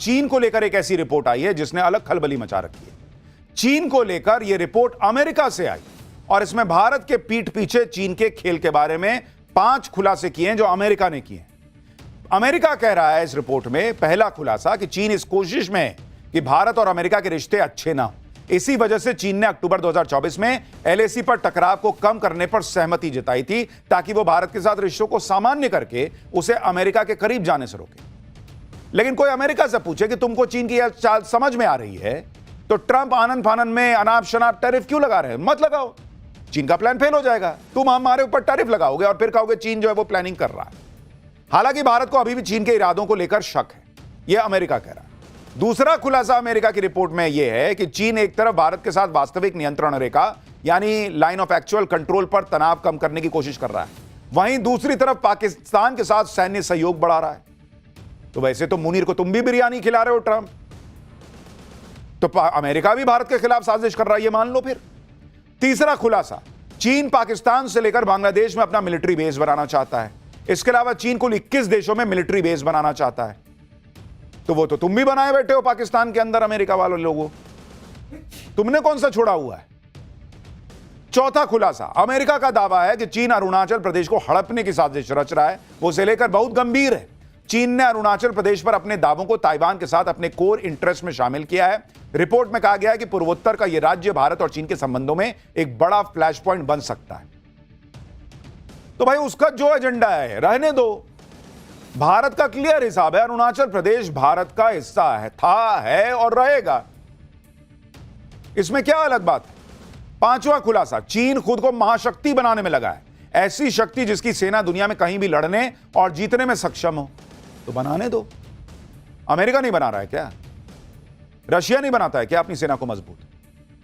चीन को लेकर एक ऐसी रिपोर्ट आई है जिसने अलग खलबली मचा रखी है। चीन को लेकर यह रिपोर्ट अमेरिका से आई और इसमें भारत के पीठ पीछे चीन के खेल के बारे में 5 खुलासे किए हैं जो अमेरिका ने किए हैं। अमेरिका कह रहा है इस रिपोर्ट में, पहला खुलासा, कि चीन इस कोशिश में है कि भारत और अमेरिका के रिश्ते अच्छे ना हो। इसी वजह से चीन ने अक्टूबर 2024 में एलएसी पर टकराव को कम करने पर सहमति जताई थी ताकि वो भारत के साथ रिश्तों को सामान्य करके उसे अमेरिका के करीब जाने से रोके। लेकिन कोई अमेरिका से पूछे कि तुमको चीन की यह चाल समझ में आ रही है तो ट्रंप आनन फानन में अनाप शनाप टैरिफ क्यों लगा रहे हैं? मत लगाओ, चीन का प्लान फेल हो जाएगा। तुम हमारे ऊपर टैरिफ लगाओगे और फिर कहोगे चीन जो है वो प्लानिंग कर रहा है। हालांकि भारत को अभी भी चीन के इरादों को लेकर शक है, यह अमेरिका कह रहा है। दूसरा खुलासा अमेरिका की रिपोर्ट में यह है कि चीन एक तरफ भारत के साथ वास्तविक नियंत्रण रेखा यानी लाइन ऑफ एक्चुअल कंट्रोल पर तनाव कम करने की कोशिश कर रहा है, वहीं दूसरी तरफ पाकिस्तान के साथ सैन्य सहयोग बढ़ा रहा है। तो वैसे तो मुनीर को तुम भी बिरयानी खिला रहे हो ट्रंप, तो अमेरिका भी भारत के खिलाफ साजिश कर रहा है, ये मान लो फिर। तीसरा खुलासा, चीन पाकिस्तान से लेकर बांग्लादेश में अपना मिलिट्री बेस बनाना चाहता है। इसके अलावा चीन कुल 21 देशों में मिलिट्री बेस बनाना चाहता है। तो वो तो तुम भी बनाए बैठे हो पाकिस्तान के अंदर, अमेरिका वालों लोगों, तुमने कौन सा छोड़ा हुआ है? चौथा खुलासा, अमेरिका का दावा है कि चीन अरुणाचल प्रदेश को हड़पने की साजिश रच रहा है, वो उसे लेकर बहुत गंभीर है। चीन ने अरुणाचल प्रदेश पर अपने दावों को ताइवान के साथ अपने कोर इंटरेस्ट में शामिल किया है। रिपोर्ट में कहा गया है कि पूर्वोत्तर का यह राज्य भारत और चीन के संबंधों में एक बड़ा फ्लैश पॉइंट बन सकता है। तो भाई उसका जो एजेंडा है रहने दो, भारत का क्लियर हिसाब है, अरुणाचल प्रदेश भारत का हिस्सा है, था, है और रहेगा। इसमें क्या अलग बात है? पांचवा खुलासा, चीन खुद को महाशक्ति बनाने में लगा है, ऐसी शक्ति जिसकी सेना दुनिया में कहीं भी लड़ने और जीतने में सक्षम हो। तो बनाने दो। अमेरिका नहीं बना रहा है क्या? रशिया नहीं बनाता है क्या अपनी सेना को मजबूत?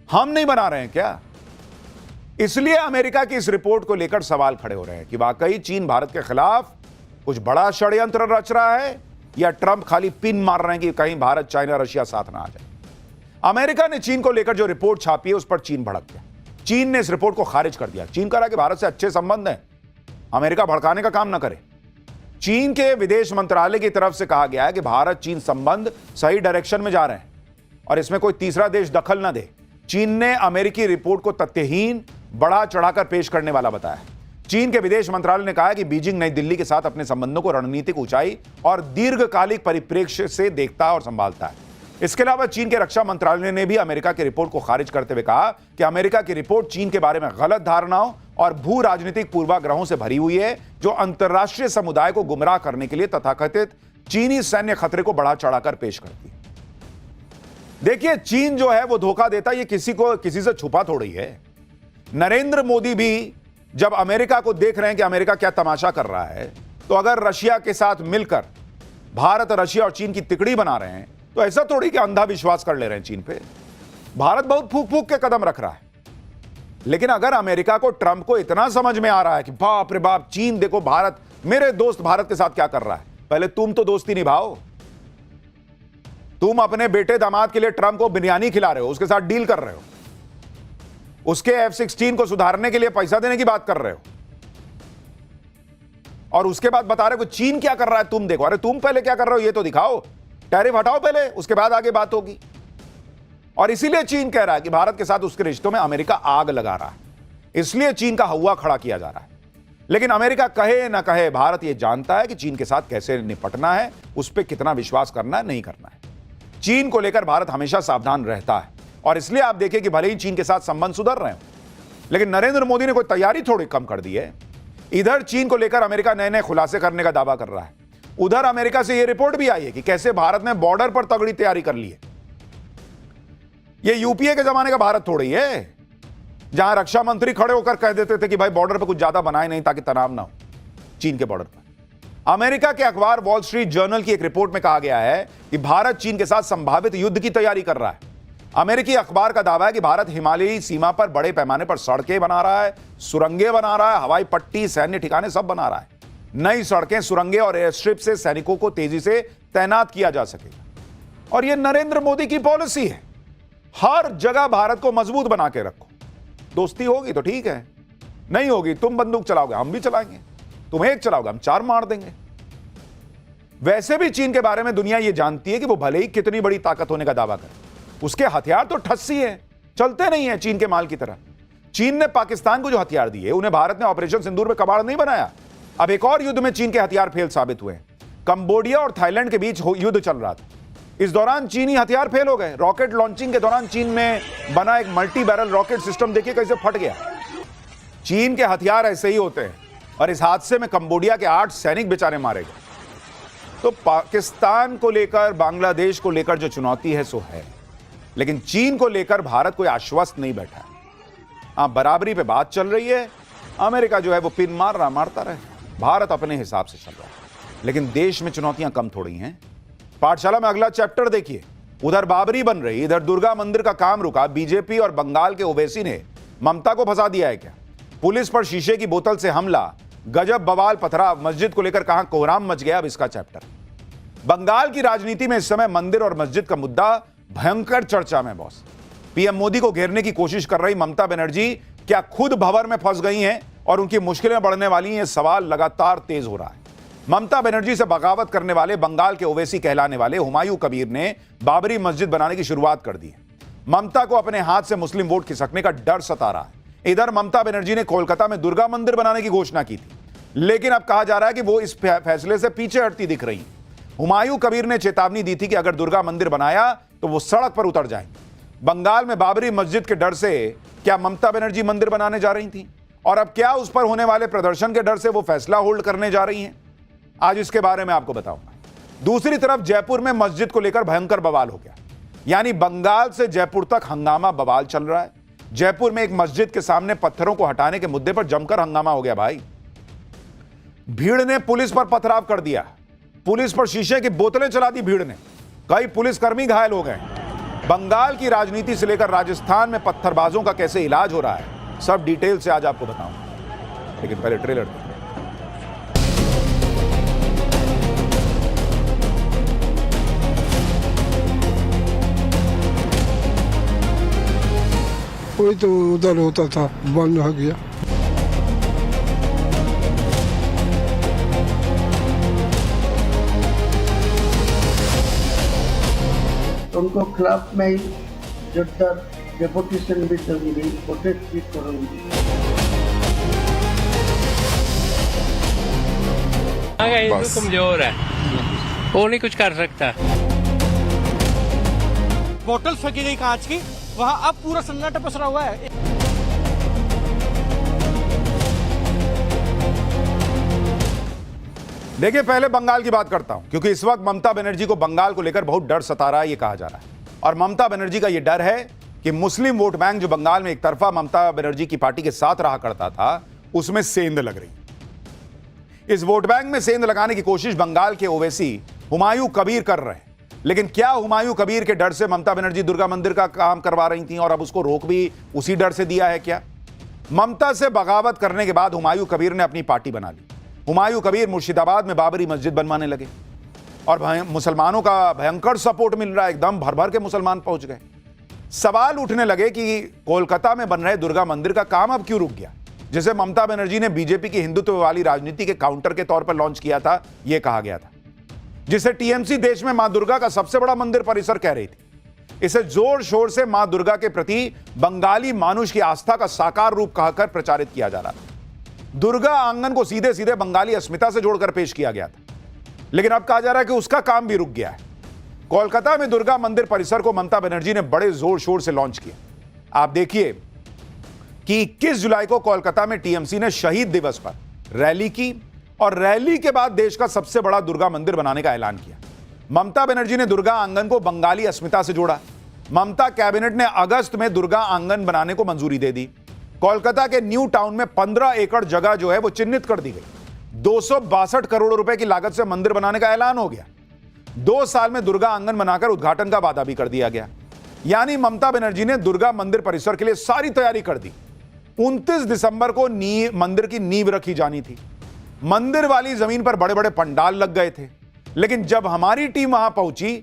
हम नहीं बना रहे हैं क्या? इसलिए अमेरिका की इस रिपोर्ट को लेकर सवाल खड़े हो रहे हैं कि वाकई चीन भारत के खिलाफ कुछ बड़ा षड्यंत्र रच रहा है या ट्रंप खाली पिन मार रहे हैं कि कहीं भारत, चाइना, रशिया साथ ना आ जाए। अमेरिका ने चीन को लेकर जो रिपोर्ट छापी है उस पर चीन भड़क गया। चीन ने इस रिपोर्ट को खारिज कर दिया। चीन कह रहा है कि भारत से अच्छे संबंध हैं, अमेरिका भड़काने का काम ना करे। चीन के विदेश मंत्रालय की तरफ से कहा गया है कि भारत चीन संबंध सही डायरेक्शन में जा रहे हैं और इसमें कोई तीसरा देश दखल ना दे। चीन ने अमेरिकी रिपोर्ट को तथ्यहीन, बढ़ा चढ़ाकर पेश करने वाला बताया। चीन के विदेश मंत्रालय ने कहा है कि बीजिंग नई दिल्ली के साथ अपने संबंधों को रणनीतिक ऊंचाई और दीर्घकालिक परिप्रेक्ष्य से देखता है और संभालता है। इसके अलावा चीन के रक्षा मंत्रालय ने भी अमेरिका की रिपोर्ट को खारिज करते हुए कहा कि अमेरिका की रिपोर्ट चीन के बारे में गलत धारणाओं और भू राजनीतिक पूर्वाग्रहों से भरी हुई है, जो अंतर्राष्ट्रीय समुदाय को गुमराह करने के लिए तथाकथित चीनी सैन्य खतरे को बढ़ा चढ़ाकर पेश करती है। देखिए, चीन जो है वो धोखा देता है, ये किसी से छुपा थोड़ी है। नरेंद्र मोदी भी जब अमेरिका को देख रहे हैं कि अमेरिका क्या तमाशा कर रहा है, तो अगर रशिया के साथ मिलकर भारत, रशिया और चीन की तिकड़ी बना रहे हैं तो ऐसा थोड़ी कि अंधा विश्वास कर ले रहे हैं चीन पे। भारत बहुत फूक फूक के कदम रख रहा है। लेकिन अगर अमेरिका को, ट्रंप को इतना समझ में आ रहा है कि बाप रे बाप, चीन देखो भारत, मेरे दोस्त भारत के साथ क्या कर रहा है, पहले तुम तो दोस्ती निभाओ। तुम अपने बेटे दामाद के लिए ट्रंप को बिरयानी खिला रहे हो, उसके साथ डील कर रहे हो, उसके F-16 को सुधारने के लिए पैसा देने की बात कर रहे हो और उसके बाद बता रहे हो कि चीन क्या कर रहा है तुम देखो। अरे तुम पहले क्या कर रहे हो ये तो दिखाओ, टैरिफ हटाओ पहले, उसके बाद आगे बात होगी। और इसीलिए चीन कह रहा है कि भारत के साथ उसके रिश्तों में अमेरिका आग लगा रहा है, इसलिए चीन का हवा खड़ा किया जा रहा है। लेकिन अमेरिका कहे ना कहे, भारत यह जानता है कि चीन के साथ कैसे निपटना है, उस पर कितना विश्वास करना है, नहीं करना है। चीन को लेकर भारत हमेशा सावधान रहता है और इसलिए आप देखिए कि भले ही चीन के साथ संबंध सुधर रहे हो, लेकिन नरेंद्र मोदी ने कोई तैयारी थोड़ी कम कर दी है। इधर चीन को लेकर अमेरिका नए नए खुलासे करने का दावा कर रहा है, उधर अमेरिका से यह रिपोर्ट भी आई है कि कैसे भारत ने बॉर्डर पर तगड़ी तैयारी कर ली है। यह यूपीए के जमाने का भारत थोड़ी है जहां रक्षा मंत्री खड़े होकर कह देते थे कि भाई बॉर्डर पर कुछ ज्यादा बनाए नहीं ताकि तनाव ना हो चीन के बॉर्डर पर। अमेरिका के अखबार वॉल स्ट्रीट जर्नल की एक रिपोर्ट में कहा गया है कि भारत चीन के साथ संभावित युद्ध की तैयारी कर रहा है। अमेरिकी अखबार का दावा है कि भारत हिमालयी सीमा पर बड़े पैमाने पर सड़कें बना रहा है, सुरंगें बना रहा है, हवाई पट्टी, सैन्य ठिकाने सब बना रहा है। नई सड़कें, सुरंगें और एयर स्ट्रिप से सैनिकों को तेजी से तैनात किया जा सकेगा। और यह नरेंद्र मोदी की पॉलिसी है, हर जगह भारत को मजबूत बना के रखो। दोस्ती होगी तो ठीक है, नहीं होगी तुम बंदूक चलाओगे हम भी चलाएंगे, तुम एक चलाओगे हम चार मार देंगे। वैसे भी चीन के बारे में दुनिया यह जानती है कि वो भले ही कितनी बड़ी ताकत होने का दावा करे, उसके हथियार तो ठस्सी हैं, चलते नहीं है चीन के माल की तरह। चीन ने पाकिस्तान को जो हथियार दिए, उन्हें भारत ने ऑपरेशन सिंदूर में कबाड़ नहीं बनाया। अब एक और युद्ध में चीन के हथियार फेल साबित हुए। कंबोडिया और थाईलैंड के बीच युद्ध चल रहा था, इस दौरान चीनी हथियार फेल हो गए। रॉकेट लॉन्चिंग के दौरान चीन में बना एक मल्टी बैरल रॉकेट सिस्टम देखिए कैसे फट गया। चीन के हथियार ऐसे ही होते हैं, और इस हादसे में कंबोडिया के 8 सैनिक बेचारे मारे गए। तो पाकिस्तान को लेकर, बांग्लादेश को लेकर जो चुनौती है सो है, लेकिन चीन को लेकर भारत कोई आश्वस्त नहीं बैठा है। हाँ, बराबरी पे बात चल रही है, अमेरिका जो है वो पिन मारता रहे, भारत अपने हिसाब से चल रहा है, लेकिन देश में चुनौतियां कम थोड़ी हैं। पाठशाला में अगला चैप्टर देखिए, उधर बाबरी बन रही, इधर दुर्गा मंदिर का काम रुका। बीजेपी और बंगाल के ओवैसी ने ममता को फंसा दिया है क्या? पुलिस पर शीशे की बोतल से हमला, गजब बवाल पथराव, मस्जिद को लेकर कहां कोहराम मच गया। अब इसका चैप्टर। बंगाल की राजनीति में इस समय मंदिर और मस्जिद का मुद्दा भयंकर चर्चा में बॉस। पीएम मोदी को घेरने की कोशिश कर रही ममता बनर्जी क्या खुद भंवर में फंस गई हैं और उनकी मुश्किलें बढ़ने वाली हैं? यह सवाल लगातार तेज हो रहा है। ममता बनर्जी से बगावत करने वाले बंगाल के ओवैसी कहलाने वाले हुमायूं कबीर ने बाबरी मस्जिद बनाने की शुरुआत कर दी है। ममता को अपने हाथ से मुस्लिम वोट खिसकने का डर सता रहा है। इधर ममता बनर्जी ने कोलकाता में दुर्गा मंदिर बनाने की घोषणा की थी, लेकिन अब कहा जा रहा है कि वो इस फैसले से पीछे हटती दिख रही। हुमायूं कबीर ने चेतावनी दी थी कि अगर दुर्गा मंदिर बनाया तो वो सड़क पर उतर जाएंगे। बंगाल में बाबरी मस्जिद के डर से क्या ममता बनर्जी मंदिर बनाने जा रही थी, और अब क्या उस पर होने वाले प्रदर्शन के डर से वो फैसला होल्ड करने जा रही हैं? आज इसके बारे में आपको बताऊंगा। दूसरी तरफ जयपुर में मस्जिद को लेकर भयंकर बवाल हो गया, यानी बंगाल से जयपुर तक हंगामा बवाल चल रहा है। जयपुर में एक मस्जिद के सामने पत्थरों को हटाने के मुद्दे पर जमकर हंगामा हो गया भाई। भीड़ ने पुलिस पर पथराव कर दिया, पुलिस पर शीशे की बोतलें चला दी भीड़ ने, कई पुलिसकर्मी घायल हो गए। बंगाल की राजनीति से लेकर राजस्थान में पत्थरबाजों का कैसे इलाज हो रहा है, सब डिटेल से आज आपको बताऊंगा, लेकिन पहले ट्रेलर देखिए। कोई तो उधर होता था, बंद हो गया। उनको खिलाफ में जोरदार डेपुटेशन भी करूंगी, प्रोटेस्ट भी करूंगी। हिंदू कमजोर है, वो नहीं कुछ कर सकता। बोतल फेंकी गई कांच की, वहाँ अब पूरा सन्नाटा पसरा हुआ है। देखिए, पहले बंगाल की बात करता हूं, क्योंकि इस वक्त ममता बनर्जी को बंगाल को लेकर बहुत डर सता रहा है, ये कहा जा रहा है। और ममता बनर्जी का यह डर है कि मुस्लिम वोट बैंक जो बंगाल में एक तरफा ममता बनर्जी की पार्टी के साथ रहा करता था, उसमें सेंध लग रही। इस वोट बैंक में सेंध लगाने की कोशिश बंगाल के ओवैसी हुमायूं कबीर कर रहे हैं। लेकिन क्या हुमायूं कबीर के डर से ममता बनर्जी दुर्गा मंदिर का काम करवा रही थी और अब उसको रोक भी उसी डर से दिया है क्या? ममता से बगावत करने के बाद हुमायूं कबीर ने अपनी पार्टी बना ली। हुमायूं कबीर मुर्शिदाबाद में बाबरी मस्जिद बनवाने लगे और मुसलमानों का भयंकर सपोर्ट मिल रहा है, एकदम भर भर के मुसलमान पहुंच गए। सवाल उठने लगे कि कोलकाता में बन रहे दुर्गा मंदिर का काम अब क्यों रुक गया, जिसे ममता बनर्जी ने बीजेपी की हिंदुत्व वाली राजनीति के काउंटर के तौर पर लॉन्च किया था, यह कहा गया था, जिसे टीएमसी देश में मां दुर्गा का सबसे बड़ा मंदिर परिसर कह रही थी। इसे जोर शोर से मां दुर्गा के प्रति बंगाली मानुष की आस्था का साकार रूप कहकर प्रचारित किया जा रहा था। दुर्गा आंगन को सीधे सीधे बंगाली अस्मिता से जोड़कर पेश किया गया था, लेकिन अब कहा जा रहा है कि उसका काम भी रुक गया है। कोलकाता में दुर्गा मंदिर परिसर को ममता बनर्जी ने बड़े जोर शोर से लॉन्च किया। आप देखिए कि 21 जुलाई को कोलकाता में टीएमसी ने शहीद दिवस पर रैली की और रैली के बाद देश का सबसे बड़ा दुर्गा मंदिर बनाने का ऐलान किया। ममता बनर्जी ने दुर्गा आंगन को बंगाली अस्मिता से जोड़ा। ममता कैबिनेट ने अगस्त में दुर्गा आंगन बनाने को मंजूरी दे दी। कोलकाता के न्यू टाउन में 15 एकड़ जगह जो है वो चिन्हित कर दी गई। 262 करोड़ रुपए की लागत से मंदिर बनाने का ऐलान हो गया। 2 साल में दुर्गा आंगन बनाकर उद्घाटन का वादा भी कर दिया गया। यानी ममता बनर्जी ने दुर्गा मंदिर परिसर के लिए सारी तैयारी कर दी। 29 दिसंबर को मंदिर की नींव रखी जानी थी। मंदिर वाली जमीन पर बड़े बड़े पंडाल लग गए थे, लेकिन जब हमारी टीम वहां पहुंची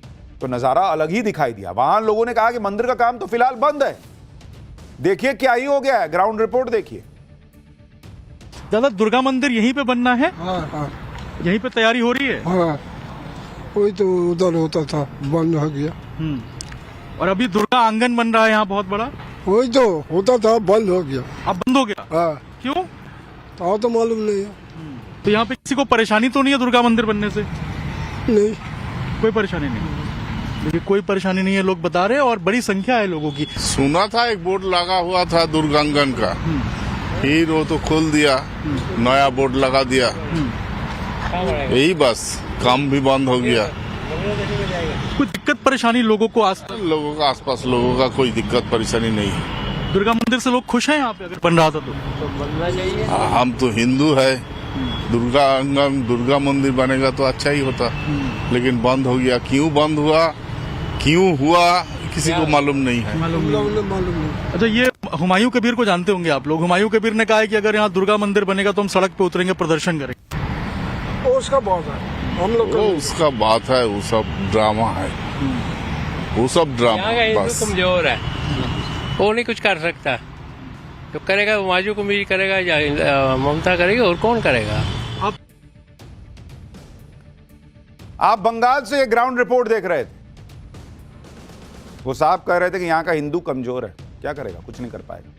तो नजारा अलग ही दिखाई दिया। वहां लोगों ने कहा कि मंदिर का काम तो फिलहाल बंद है। देखिए क्या ही हो गया है, ग्राउंड रिपोर्ट देखिए। दादा, दुर्गा मंदिर यहीं पे बनना है? हाँ हाँ यहीं पे तैयारी हो रही है? हाँ। कोई तो उधर होता था, बंद हो गया। और अभी दुर्गा आंगन बन रहा है यहाँ बहुत बड़ा, वही तो होता था, बंद हो गया। अब बंद हो गया। हाँ, क्यों? तो मालूम नहीं है। तो यहाँ पे किसी को परेशानी तो नहीं है दुर्गा मंदिर बनने से? नहीं, कोई परेशानी नहीं। देखिए कोई परेशानी नहीं है, लोग बता रहे हैं, और बड़ी संख्या है लोगों की। सुना था एक बोर्ड लगा हुआ था दुर्गांगन का, फिर वो तो खोल दिया, नया बोर्ड लगा दिया, यही बस, काम भी बंद हो गया। कोई दिक्कत परेशानी लोगों को लोगों का आसपास लोगों का कोई दिक्कत परेशानी नहीं है। दुर्गा मंदिर से लोग खुश हैं यहाँ पे अगर बन रहा था तो? हम तो हिंदू है, दुर्गा मंदिर बनेगा तो अच्छा ही होता, लेकिन बंद हो गया। क्यों बंद हुआ, क्यों हुआ, किसी को मालूम नहीं है। मालूम नहीं। अच्छा, ये हुमायूं कबीर को जानते होंगे आप लोग। हुमायूं कबीर ने कहा है कि अगर यहाँ दुर्गा मंदिर बनेगा तो हम सड़क पे उतरेंगे, प्रदर्शन करेंगे। उसका बात है, हम लोग वो उसका बात है, वो सब ड्रामा है, वो सब ड्रामा यहाँ का हिंदू बस। कमजोर है, वो नहीं कुछ कर सकता। तो करेगा हुमायूं कबीर करेगा या ममता करेगी, और कौन करेगा? आप बंगाल से ये ग्राउंड रिपोर्ट देख रहे थे, वो साहब कह रहे थे कि यहां का हिंदू कमजोर है, क्या करेगा, कुछ नहीं कर पाएगा।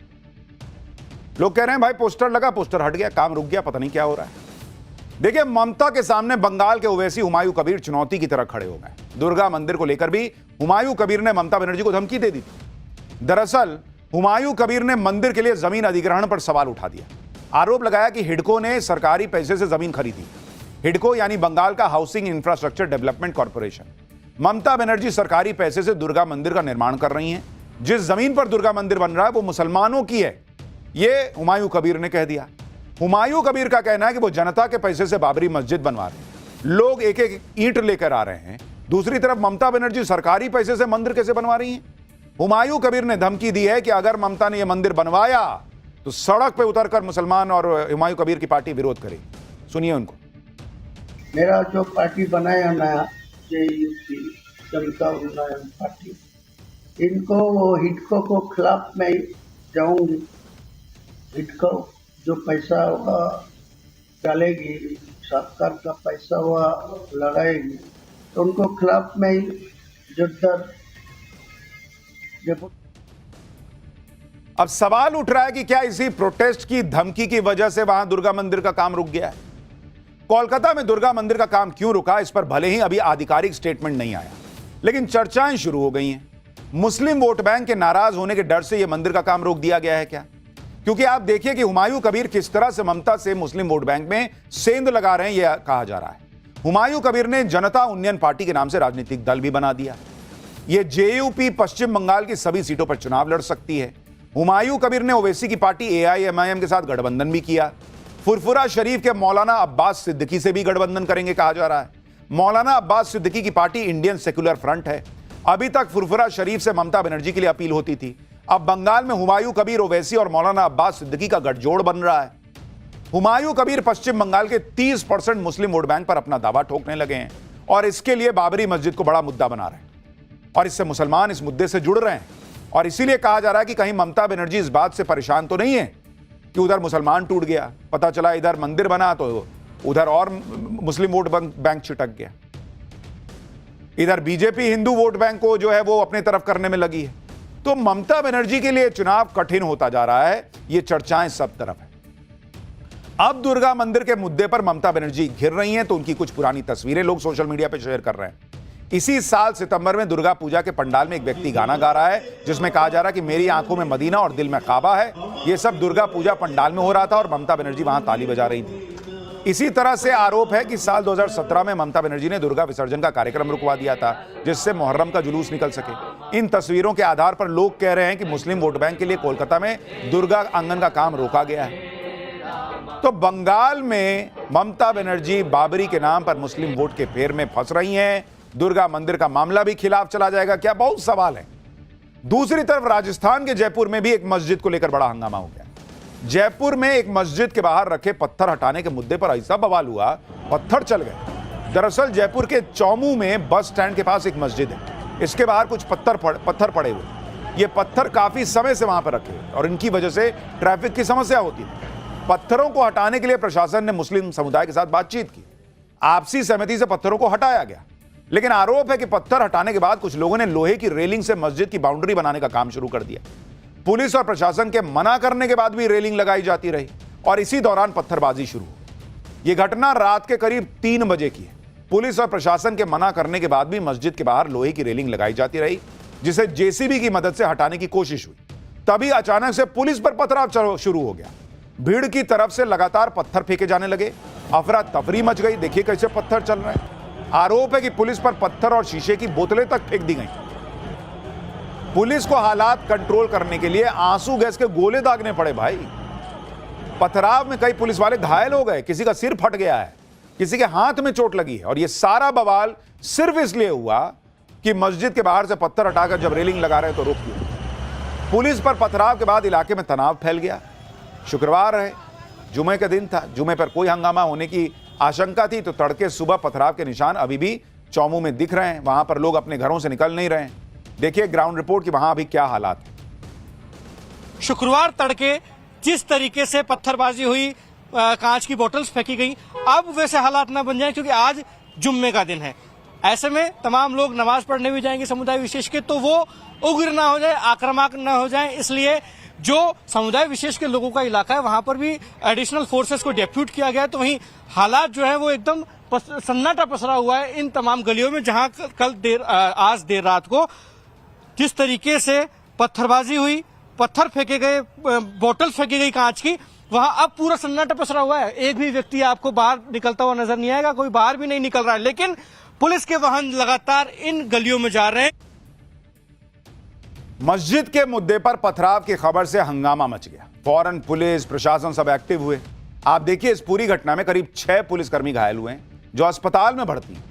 लोग कह रहे हैं भाई पोस्टर लगा, पोस्टर हट गया, काम रुक गया, पता नहीं क्या हो रहा है। देखिए, ममता के सामने बंगाल के ओवैसी हुमायूं कबीर चुनौती की तरह खड़े हो गए। दुर्गा मंदिर को लेकर भी हुमायूं कबीर ने ममता बनर्जी को धमकी दे दी थी। दरअसल हुमायूं कबीर ने मंदिर के लिए जमीन अधिग्रहण पर सवाल उठा दिया। आरोप लगाया कि हिडको ने सरकारी पैसे से जमीन खरीदी। हिडको यानी बंगाल का housing infrastructure development corporation. Mamata Banerjee सरकारी पैसे से दुर्गा मंदिर का निर्माण कर रही हैं। जिस जमीन पर दुर्गा मंदिर बन रहा है वो मुसलमानों की है, यह हुमायूं कबीर ने कह दिया। हुमायूं कबीर का कहना है कि वो जनता के पैसे से बाबरी मस्जिद बनवा रहे हैं, लोग एक एक ईंट लेकर आ रहे हैं। दूसरी तरफ ममता बनर्जी सरकारी पैसे से मंदिर कैसे बनवा रही हैं? हुमायूं कबीर ने धमकी दी है कि अगर ममता ने यह मंदिर बनवाया तो सड़क पर उतरकर मुसलमान और हुमायूं कबीर की पार्टी विरोध करेगी। सुनिए उनको। मेरा जो पार्टी बनाया नया JUP जनता उन्नयन पार्टी, इनको वो हिडको को खिलाफ मैं जाऊंगी। हिडको जो पैसा हुआ डालेगी, सरकार का पैसा हुआ लगाएगी, तो उनको खिलाफ में जुड़कर। अब सवाल उठ रहा है कि क्या इसी प्रोटेस्ट की धमकी की वजह से वहां दुर्गा मंदिर का काम रुक गया है? कोलकाता में दुर्गा मंदिर का काम क्यों रुका, इस पर भले ही अभी आधिकारिक स्टेटमेंट नहीं आया, लेकिन चर्चाएं शुरू हो गई हैं। मुस्लिम वोट बैंक के नाराज होने के डर से यह मंदिर का काम रोक दिया गया है क्या? क्योंकि आप देखिए कि हुमायूं कबीर किस तरह से ममता से मुस्लिम वोट बैंक में सेंध लगा रहे हैं, यह कहा जा रहा है। हुमायूं कबीर ने जनता उन्नयन पार्टी के नाम से राजनीतिक दल भी बना दिया। यह JUP पश्चिम बंगाल की सभी सीटों पर चुनाव लड़ सकती है। हुमायूं कबीर ने ओवैसी की पार्टी AIMIM के साथ गठबंधन भी किया। फुरफुरा शरीफ के मौलाना अब्बास सिद्दीकी से भी गठबंधन करेंगे कहा जा रहा है। मौलाना अब्बास सिद्दीकी की पार्टी इंडियन सेक्युलर फ्रंट है। अभी तक फुरफुरा शरीफ से ममता बनर्जी के लिए अपील होती थी। अब बंगाल में हुमायूं कबीर, ओवैसी और मौलाना अब्बास सिद्दीकी का गठजोड़ बन रहा है। हुमायूं कबीर पश्चिम बंगाल के 30% मुस्लिम वोट बैंक पर अपना दावा ठोकने लगे हैं और इसके लिए बाबरी मस्जिद को बड़ा मुद्दा बना रहे हैं और इससे मुसलमान इस मुद्दे से जुड़ रहे हैं। और इसीलिए कहा जा रहा है कि कहीं ममता बनर्जी इस बात से परेशान तो नहीं है कि उधर मुसलमान टूट गया, पता चला इधर मंदिर बना तो उधर और मुस्लिम वोट बैंक छिटक गया, इधर बीजेपी हिंदू वोट बैंक को जो है वो अपने तरफ करने में लगी है। तो ममता बनर्जी के लिए चुनाव कठिन होता जा रहा है, ये चर्चाएं सब तरफ है। अब दुर्गा मंदिर के मुद्दे पर ममता बनर्जी घिर रही हैं तो उनकी कुछ पुरानी तस्वीरें लोग सोशल मीडिया पर शेयर कर रहे हैं। इसी साल सितंबर में दुर्गा पूजा के पंडाल में एक व्यक्ति गाना गा रहा है जिसमें कहा जा रहा है कि मेरी आंखों में मदीना और दिल में काबा है। यह सब दुर्गा पूजा पंडाल में हो रहा था और ममता बनर्जी वहां ताली बजा रही थी। इसी तरह से आरोप है कि साल 2017 में ममता बनर्जी ने दुर्गा विसर्जन का कार्यक्रम रुकवा दिया था जिससे मुहर्रम का जुलूस निकल सके। इन तस्वीरों के आधार पर लोग कह रहे हैं कि मुस्लिम वोट बैंक के लिए कोलकाता में दुर्गा आंगन का काम रोका गया है। तो बंगाल में ममता बनर्जी बाबरी के नाम पर मुस्लिम वोट के फेर में फंस रही हैं। दुर्गा मंदिर का मामला भी खिलाफ चला जाएगा क्या, बहुत सवाल है। दूसरी तरफ राजस्थान के जयपुर में भी एक मस्जिद को लेकर बड़ा हंगामा हो गया। जयपुर में एक मस्जिद के बाहर रखे पत्थर हटाने के मुद्दे पर ऐसा बवाल हुआ, पत्थर चल गए। दरअसल जयपुर के चौमू में बस स्टैंड के पास एक मस्जिद है, इसके बाहर कुछ पत्थर पड़े हुए। ये पत्थर काफी समय से वहां पर रखे और इनकी वजह से ट्रैफिक की समस्या होती है। पत्थरों को हटाने के लिए प्रशासन ने मुस्लिम समुदाय के साथ बातचीत की, आपसी सहमति से पत्थरों को हटाया गया। लेकिन आरोप है कि पत्थर हटाने के बाद कुछ लोगों ने लोहे की रेलिंग से मस्जिद की बाउंड्री बनाने का काम शुरू कर दिया। पुलिस और प्रशासन के मना करने के बाद भी रेलिंग लगाई जाती रही और इसी दौरान पत्थरबाजी शुरू हो गई। यह घटना रात के करीब 3 बजे की है। पुलिस और प्रशासन के मना करने के बाद भी मस्जिद के बाहर लोहे की रेलिंग लगाई जाती रही, जिसे जेसीबी की मदद से हटाने की कोशिश हुई। तभी अचानक से पुलिस पर पथराव शुरू हो गया। भीड़ की तरफ से लगातार पत्थर फेंके जाने लगे। अफरा तफरी मच गई। देखिए कैसे पत्थर चल रहे हैं। आरोप है कि पुलिस पर पत्थर और शीशे की बोतलें तक फेंक दी गई। पुलिस को हालात कंट्रोल करने के लिए आंसू गैस के गोले दागने पड़े भाई। पथराव में कई पुलिस वाले घायल हो गए, किसी का सिर फट गया है, किसी के हाथ में चोट लगी है। और यह सारा बवाल सिर्फ इसलिए हुआ कि मस्जिद के बाहर से पत्थर हटाकर जब रेलिंग लगा रहे तो रोक दिया। पुलिस पर पथराव के बाद इलाके में तनाव फैल गया। शुक्रवार है, जुमे का दिन था। जुमे पर कोई हंगामा होने की आशंका थी, तो तड़के सुबह पथराव के निशान अभी भी चौमू में दिख रहे हैं। वहां पर लोग अपने घरों से निकल नहीं रहे हैं। देखिए ग्राउंड रिपोर्ट कि वहां अभी क्या हालात है। शुक्रवार तड़के जिस तरीके से पत्थरबाजी हुई, कांच की बोतल्स फेंकी गई, अब वैसे हालात ना बन जाए, क्योंकि आज जुम्मे का दिन है। ऐसे में तमाम लोग नमाज पढ़ने भी जाएंगे समुदाय विशेष के, तो वो उग्र ना हो जाए, आक्रामक ना हो जाए, इसलिए जो समुदाय विशेष के लोगों का इलाका है वहां पर भी एडिशनल फोर्सेस को डेप्यूट किया गया है। तो वहीं हालात जो है वो एकदम सन्नाटा पसरा हुआ है इन तमाम गलियों में, जहां आज देर रात को जिस तरीके से पत्थरबाजी हुई, पत्थर फेंके गए, बोतल फेंकी गई कांच की, वहां अब पूरा सन्नाटा पसरा हुआ है। एक भी व्यक्ति आपको बाहर निकलता हुआ नजर नहीं आएगा, कोई बाहर भी नहीं निकल रहा है। लेकिन पुलिस के वाहन लगातार इन गलियों में जा रहे हैं। मस्जिद के मुद्दे पर पथराव की खबर से हंगामा मच गया। फौरन पुलिस प्रशासन सब एक्टिव हुए। आप देखिए इस पूरी घटना में करीब 6 पुलिसकर्मी घायल हुए हैं, जो अस्पताल में भर्ती हैं।